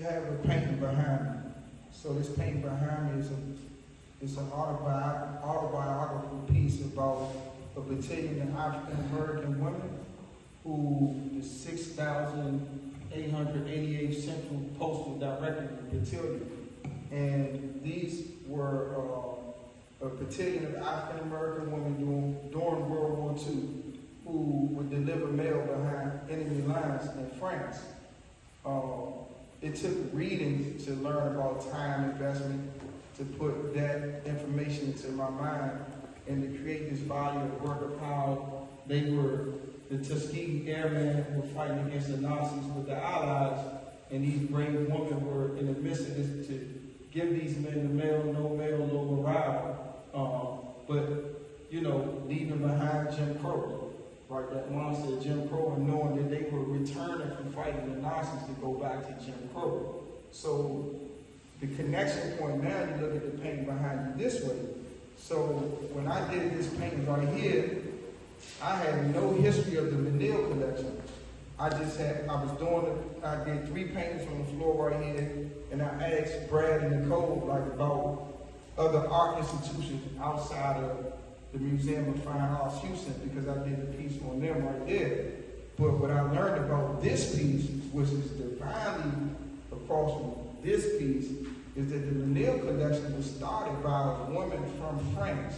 you have a painting behind me. So this painting behind me is an autobiographical piece about a battalion of African American women who the 6,888th Central Postal Directory Battalion. And these were a battalion of African American women during World War II who would deliver mail behind enemy lines in France. It took reading to learn about time investment, to put that information into my mind, and to create this body of work of how the Tuskegee Airmen were fighting against the Nazis with the Allies, and these brave women were in the midst of this to give these men the mail, no morale, but, you know, leaving behind Jim Crow. Right, that monster of Jim Crow, and knowing that they were returning from fighting the Nazis to go back to Jim Crow. So the connection point now, you look at the painting behind you this way. So when I did this painting right here, I had no history of the Menil collection. I did 3 paintings on the floor right here, and I asked Brad and Nicole about other art institutions outside of the Museum of Fine Arts Houston, because I did a piece on them right there. But what I learned about this piece, which is divinely across from this piece, is that the Menil collection was started by a woman from France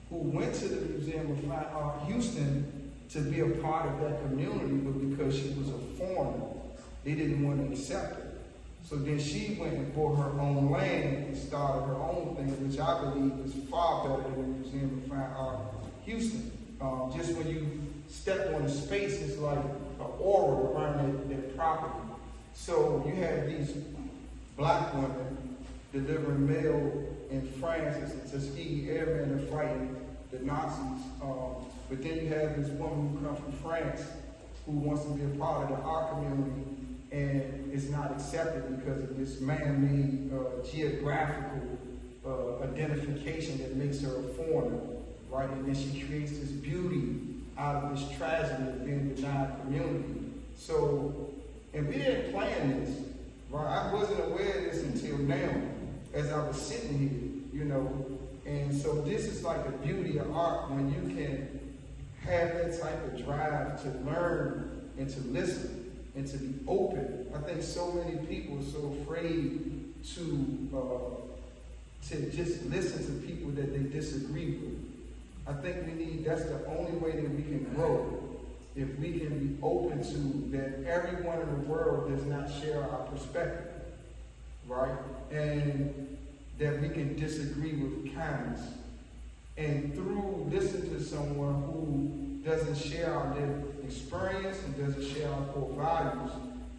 who went to the Museum of Fine Arts Houston to be a part of that community, but because she was a foreigner, they didn't want to accept her. So then she went and bought her own land and started her own thing, which I believe is far better than the Museum of Fine Arts Houston. Just when you step on the space, it's like an aura around that property. So you have these black women delivering mail in France as the Tuskegee Airmen are fighting the Nazis. But then you have this woman who comes from France who wants to be a part of the art community, and it's not accepted because of this man-made geographical identification that makes her a foreigner, right? And then she creates this beauty out of this tragedy of being denied community. So, and we didn't plan this, right? I wasn't aware of this until now, as I was sitting here, you know. And so this is like the beauty of art, when you can have that type of drive to learn and to listen and to be open. I think so many people are so afraid to just listen to people that they disagree with. I think that's the only way that we can grow, if we can be open to that everyone in the world does not share our perspective, right? And that we can disagree with kindness. And through listening to someone who doesn't share our lived experience and doesn't share our core values,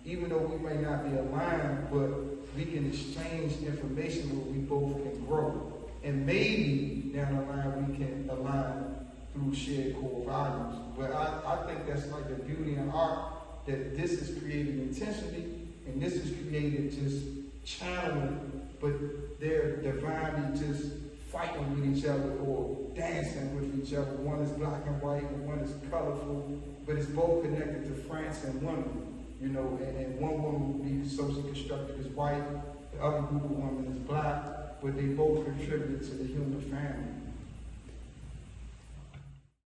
even though we may not be aligned, but we can exchange information where we both can grow. And maybe down the line we can align through shared core values. But I think that's like the beauty in art, that this is created intentionally, and this is created just channeling, but they're divinely just fighting with each other or dancing with each other. One is black and white and one is colorful, but it's both connected to France and women, you know, and one woman will be socially constructed as white, the other group of women is black, but they both contribute to the human family.